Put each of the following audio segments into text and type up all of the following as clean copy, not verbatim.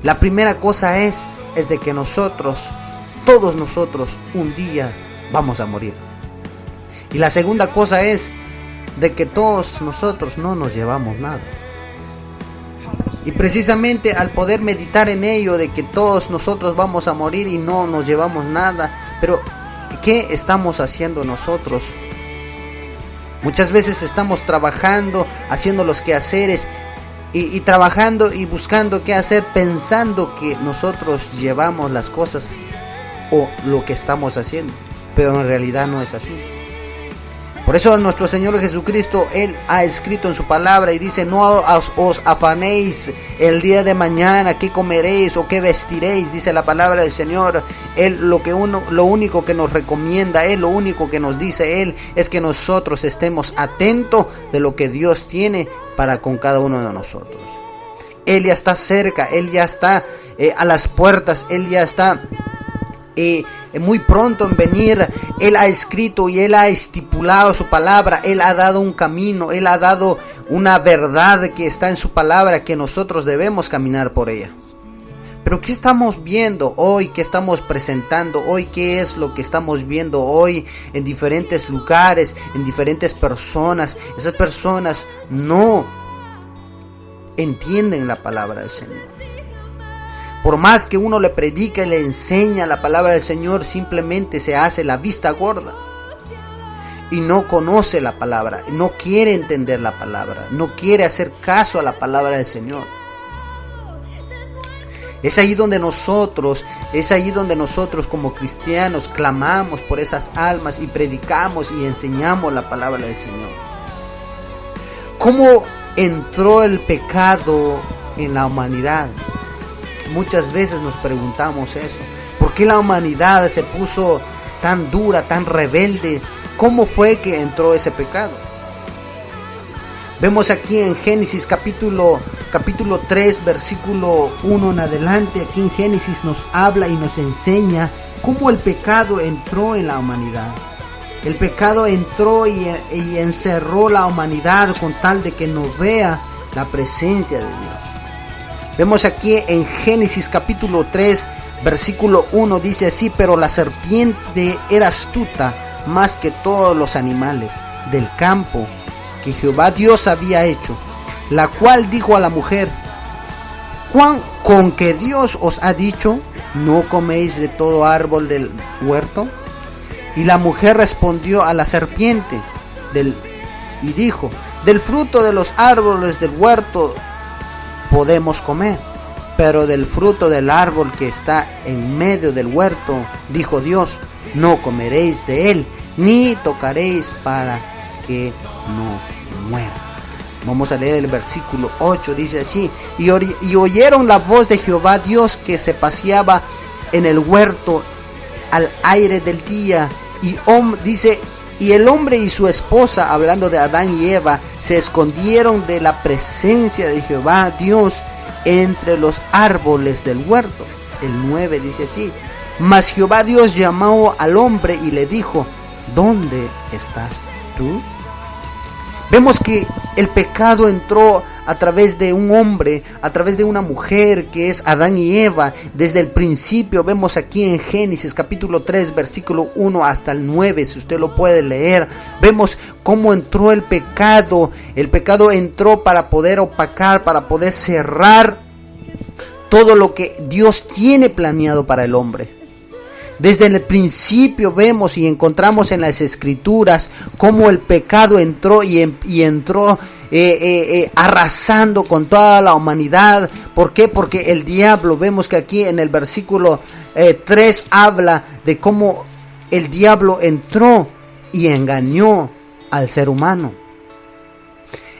La primera cosa es de que nosotros, todos nosotros, un día vamos a morir. Y la segunda cosa es de que todos nosotros no nos llevamos nada. Y precisamente al poder meditar en ello, de que todos nosotros vamos a morir y no nos llevamos nada, pero ¿qué estamos haciendo nosotros? Muchas veces estamos trabajando, haciendo los quehaceres y trabajando y buscando qué hacer, pensando que nosotros llevamos las cosas o lo que estamos haciendo, pero en realidad no es así. Por eso nuestro Señor Jesucristo, Él ha escrito en su palabra y dice: no os afanéis el día de mañana, qué comeréis o qué vestiréis, dice la palabra del Señor. Él lo único que nos recomienda, Él lo único que nos dice Él, es que nosotros estemos atentos de lo que Dios tiene para con cada uno de nosotros. Él ya está cerca, Él ya está a las puertas, Él ya está muy pronto en venir. Él ha escrito y Él ha estipulado su palabra. Él ha dado un camino, Él ha dado una verdad que está en su palabra, que nosotros debemos caminar por ella. Pero ¿qué estamos viendo hoy? ¿Qué estamos presentando hoy? ¿Qué es lo que estamos viendo hoy en diferentes lugares, en diferentes personas? Esas personas no entienden la palabra del Señor. Por más que uno le predica y le enseña la palabra del Señor, simplemente se hace la vista gorda y no conoce la palabra, no quiere entender la palabra, no quiere hacer caso a la palabra del Señor. Es ahí donde nosotros como cristianos clamamos por esas almas y predicamos y enseñamos la palabra del Señor. ¿Cómo entró el pecado en la humanidad? Muchas veces nos preguntamos eso. ¿Por qué la humanidad se puso tan dura, tan rebelde? ¿Cómo fue que entró ese pecado? Vemos aquí en Génesis capítulo 3, versículo 1 en adelante. Aquí en Génesis nos habla y nos enseña cómo el pecado entró en la humanidad. El pecado entró y encerró la humanidad con tal de que no vea la presencia de Dios. Vemos aquí en Génesis capítulo 3, versículo 1, dice así: pero la serpiente era astuta más que todos los animales del campo que Jehová Dios había hecho, la cual dijo a la mujer: ¿con que Dios os ha dicho, no coméis de todo árbol del huerto? Y la mujer respondió a la serpiente y dijo: del fruto de los árboles del huerto podemos comer, pero del fruto del árbol que está en medio del huerto, dijo Dios, no comeréis de él, ni tocaréis para que no muera. Vamos a leer el versículo 8, dice así: y oyeron la voz de Jehová Dios que se paseaba en el huerto al aire del día, y el hombre y su esposa, hablando de Adán y Eva, se escondieron de la presencia de Jehová Dios entre los árboles del huerto. El 9 dice así: mas Jehová Dios llamó al hombre y le dijo: ¿dónde estás tú? Vemos que el pecado entró a través de un hombre, a través de una mujer, que es Adán y Eva. Desde el principio vemos aquí en Génesis capítulo 3, versículo 1 hasta el 9, si usted lo puede leer. Vemos cómo entró el pecado. El pecado entró para poder opacar, para poder cerrar todo lo que Dios tiene planeado para el hombre. Desde el principio vemos y encontramos en las escrituras cómo el pecado entró y entró arrasando con toda la humanidad. ¿Por qué? Porque el diablo, vemos que aquí en el versículo 3 habla de cómo el diablo entró y engañó al ser humano.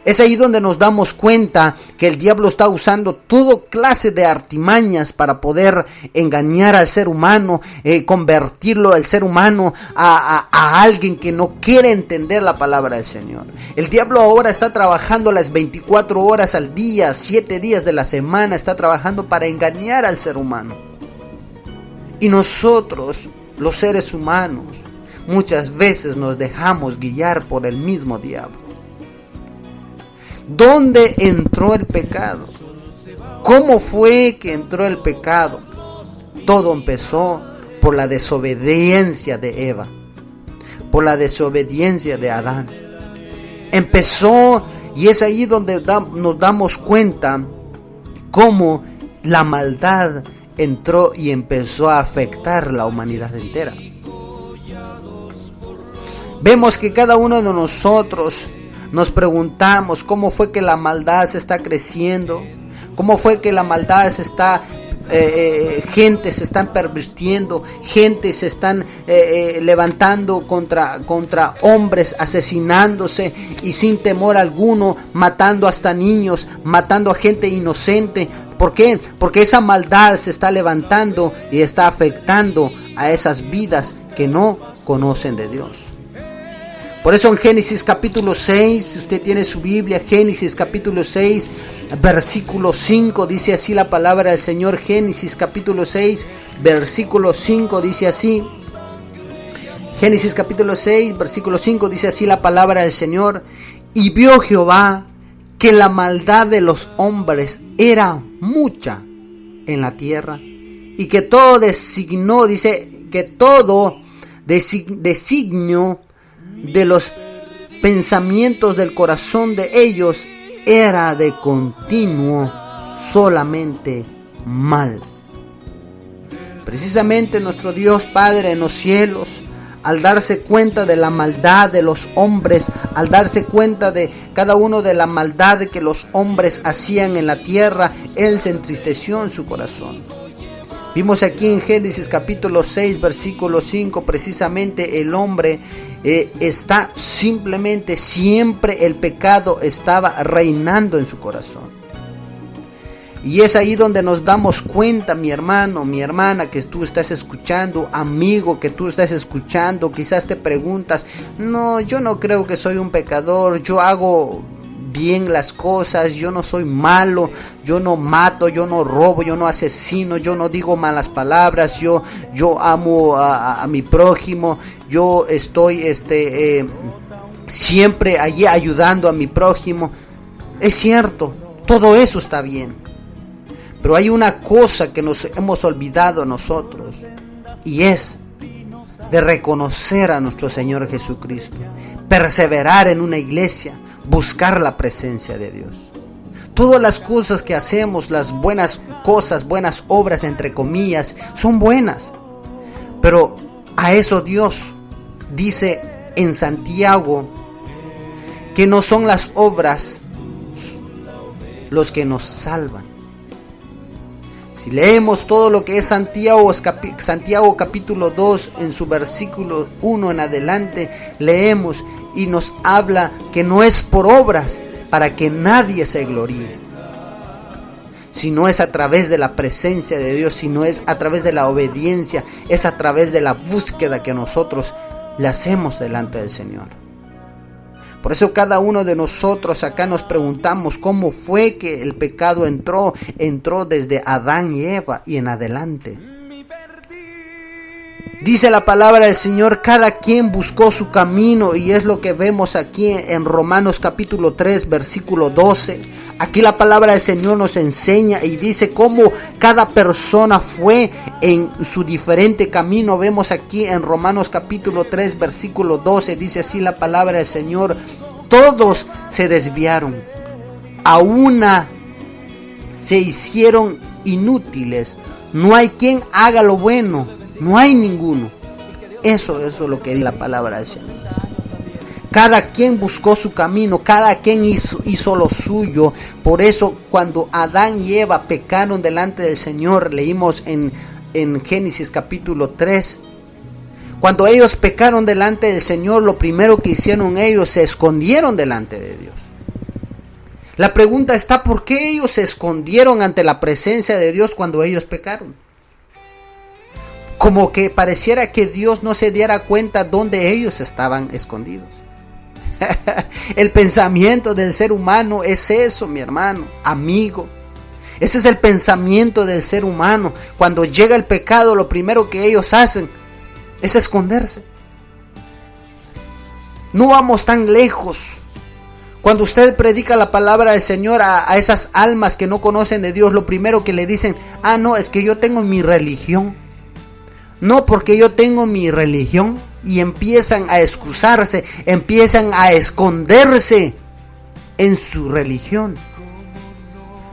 Es ahí donde nos damos cuenta que el diablo está usando toda clase de artimañas para poder engañar al ser humano, convertirlo al ser humano a alguien que no quiere entender la palabra del Señor. El diablo ahora está trabajando las 24 horas al día, 7 días de la semana, está trabajando para engañar al ser humano. Y nosotros, los seres humanos, muchas veces nos dejamos guiar por el mismo diablo. ¿Dónde entró el pecado? ¿Cómo fue que entró el pecado? Todo empezó por la desobediencia de Eva, por la desobediencia de Adán. Empezó, y es ahí donde nos damos cuenta cómo la maldad entró y empezó a afectar la humanidad entera. Vemos que cada uno de nosotros nos preguntamos cómo fue que la maldad se está creciendo, cómo fue que la maldad se está gente se están pervirtiendo, gente se están levantando contra hombres, asesinándose y sin temor alguno, matando hasta niños, matando a gente inocente. ¿Por qué? Porque esa maldad se está levantando y está afectando a esas vidas que no conocen de Dios. Por eso en Génesis capítulo 6, si usted tiene su Biblia, Génesis capítulo 6, versículo 5, dice así la palabra del Señor. Génesis capítulo 6, versículo 5, dice así. Génesis capítulo 6, versículo 5, dice así la palabra del Señor. Y vio Jehová que la maldad de los hombres era mucha en la tierra, y que todo designó, dice, que todo designio de los pensamientos del corazón de ellos era de continuo solamente mal. Precisamente nuestro Dios Padre en los cielos, al darse cuenta de la maldad de los hombres, al darse cuenta de cada uno de la maldad que los hombres hacían en la tierra, Él se entristeció en su corazón. Vimos aquí en Génesis capítulo 6, versículo 5, precisamente el hombre está simplemente, siempre el pecado estaba reinando en su corazón. Y es ahí donde nos damos cuenta, mi hermano, mi hermana, que tú estás escuchando, amigo, que tú estás escuchando, quizás te preguntas, no, yo no creo que soy un pecador, yo hago bien las cosas, yo no soy malo, yo no mato, yo no robo, yo no asesino, yo no digo malas palabras, yo amo a mi prójimo, yo estoy siempre allí ayudando a mi prójimo. Es cierto, todo eso está bien, pero hay una cosa que nos hemos olvidado nosotros, y es de reconocer a nuestro Señor Jesucristo, perseverar en una iglesia, buscar la presencia de Dios. Todas las cosas que hacemos, las buenas cosas, buenas obras entre comillas, son buenas. Pero a eso Dios dice en Santiago que no son las obras los que nos salvan. Si leemos todo lo que es Santiago capítulo 2 en su versículo 1 en adelante, leemos y nos habla que no es por obras para que nadie se gloríe, sino es a través de la presencia de Dios, sino es a través de la obediencia, es a través de la búsqueda que nosotros le hacemos delante del Señor. Por eso cada uno de nosotros acá nos preguntamos cómo fue que el pecado entró desde Adán y Eva y en adelante. Dice la palabra del Señor, cada quien buscó su camino, y es lo que vemos aquí en Romanos capítulo 3, versículo 12. Aquí la palabra del Señor nos enseña y dice cómo cada persona fue en su diferente camino. Vemos aquí en Romanos capítulo 3, versículo 12, dice así la palabra del Señor: todos se desviaron, a una se hicieron inútiles, no hay quien haga lo bueno, no hay ninguno. Eso es lo que dice la palabra del Señor. Cada quien buscó su camino, cada quien hizo lo suyo. Por eso cuando Adán y Eva pecaron delante del Señor, leímos en Génesis capítulo 3, cuando ellos pecaron delante del Señor, lo primero que hicieron ellos, se escondieron delante de Dios. La pregunta está, ¿por qué ellos se escondieron ante la presencia de Dios cuando ellos pecaron? Como que pareciera que Dios no se diera cuenta dónde ellos estaban escondidos. El pensamiento del ser humano es eso, mi hermano, amigo. Ese es el pensamiento del ser humano. Cuando llega el pecado, lo primero que ellos hacen es esconderse. No vamos tan lejos. Cuando usted predica la palabra del Señor a esas almas que no conocen de Dios, lo primero que le dicen, no, es que yo tengo mi religión. No, porque yo tengo mi religión. Y empiezan a excusarse, empiezan a esconderse en su religión.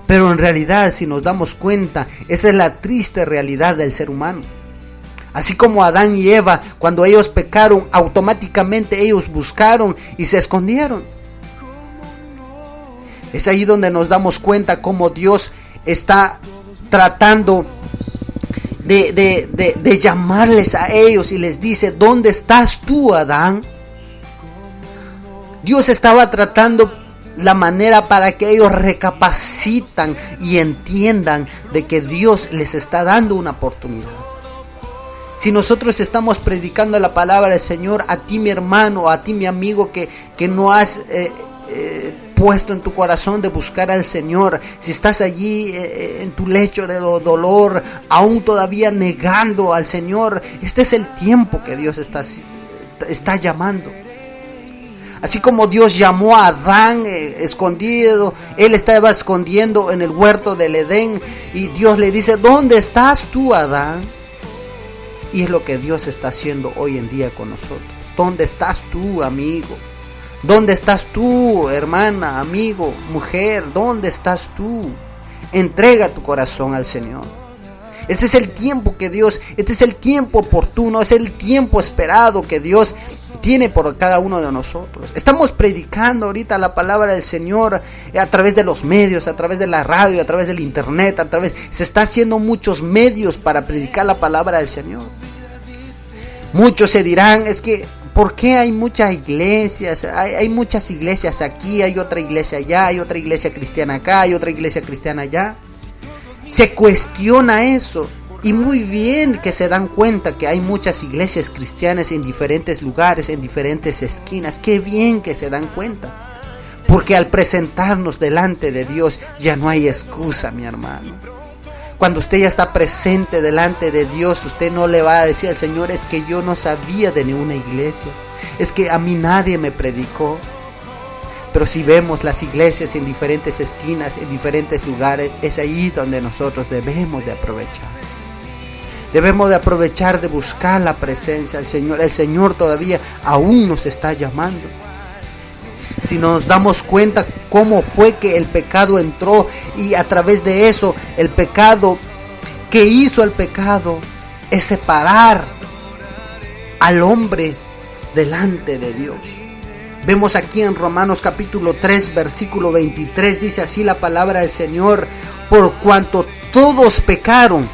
Pero en realidad, si nos damos cuenta, esa es la triste realidad del ser humano. Así como Adán y Eva, cuando ellos pecaron, automáticamente ellos buscaron y se escondieron. Es ahí donde nos damos cuenta cómo Dios está tratando de llamarles a ellos y les dice, ¿dónde estás tú, Adán? Dios estaba tratando la manera para que ellos recapacitan y entiendan de que Dios les está dando una oportunidad. Si nosotros estamos predicando la palabra del Señor, a ti mi hermano, a ti mi amigo que no has puesto en tu corazón de buscar al Señor, si estás allí en tu lecho de dolor, aún todavía negando al Señor, este es el tiempo que Dios está llamando. Así como Dios llamó a Adán escondido, él estaba escondiendo en el huerto del Edén, y Dios le dice, ¿dónde estás tú, Adán? Y es lo que Dios está haciendo hoy en día con nosotros. ¿Dónde estás tú, amigo? ¿Dónde estás tú, hermana, amigo, mujer? ¿Dónde estás tú? Entrega tu corazón al Señor. Este es el tiempo que Dios, este es el tiempo oportuno, es el tiempo esperado que Dios tiene por cada uno de nosotros. Estamos predicando ahorita la palabra del Señor a través de los medios, a través de la radio, a través del internet, se está haciendo muchos medios para predicar la palabra del Señor. Muchos se dirán, es que ¿por qué hay muchas iglesias? Hay muchas iglesias aquí, hay otra iglesia allá, hay otra iglesia cristiana acá, hay otra iglesia cristiana allá. Se cuestiona eso, y muy bien que se dan cuenta que hay muchas iglesias cristianas en diferentes lugares, en diferentes esquinas. Qué bien que se dan cuenta, porque al presentarnos delante de Dios ya no hay excusa, mi hermano. Cuando usted ya está presente delante de Dios, usted no le va a decir al Señor, es que yo no sabía de ninguna iglesia, es que a mí nadie me predicó. Pero si vemos las iglesias en diferentes esquinas, en diferentes lugares, es ahí donde nosotros debemos de aprovechar. Debemos de aprovechar de buscar la presencia del Señor. El Señor todavía aún nos está llamando. Si nos damos cuenta cómo fue que el pecado entró, y a través de eso, el pecado que hizo el pecado es separar al hombre delante de Dios. Vemos aquí en Romanos capítulo 3, versículo 23, dice así la palabra del Señor: por cuanto todos pecaron,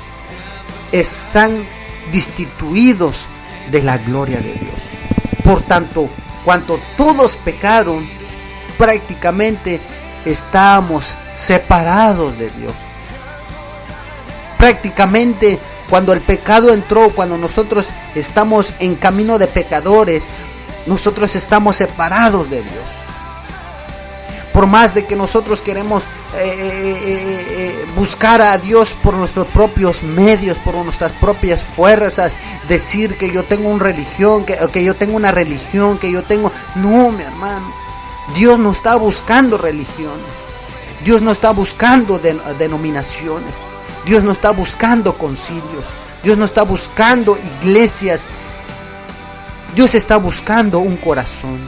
están destituidos de la gloria de Dios. Por tanto, cuanto todos pecaron, prácticamente estábamos separados de Dios. Prácticamente cuando el pecado entró, cuando nosotros estamos en camino de pecadores, nosotros estamos separados de Dios. Por más de que nosotros queremos buscar a Dios por nuestros propios medios, por nuestras propias fuerzas, decir que yo tengo una religión, que yo tengo una religión, que yo tengo... No, mi hermano, Dios no está buscando religiones, Dios no está buscando denominaciones, Dios no está buscando concilios, Dios no está buscando iglesias. Dios está buscando un corazón.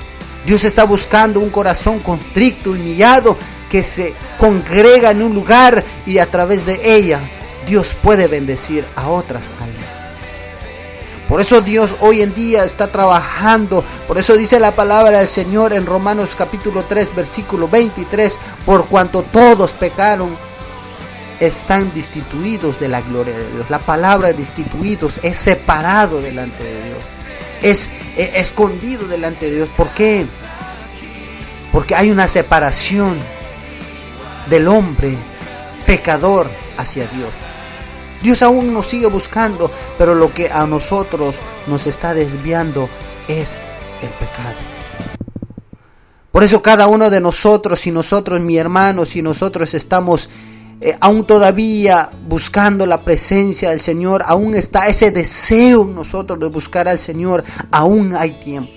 Dios está buscando un corazón contrito, humillado, que se congrega en un lugar, y a través de ella Dios puede bendecir a otras almas. Por eso Dios hoy en día está trabajando. Por eso dice la palabra del Señor en Romanos capítulo 3, versículo 23: por cuanto todos pecaron, están destituidos de la gloria de Dios. La palabra destituidos es separado delante de Dios, es escondido delante de Dios. ¿Por qué? Porque hay una separación del hombre pecador hacia Dios. Dios aún nos sigue buscando, pero lo que a nosotros nos está desviando es el pecado. Por eso cada uno de nosotros, si nosotros, mi hermano, si nosotros estamos aún todavía buscando la presencia del Señor, aún está ese deseo en nosotros de buscar al Señor, aún hay tiempo,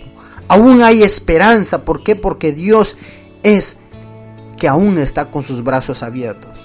aún hay esperanza. ¿Por qué? Porque Dios es que aún está con sus brazos abiertos.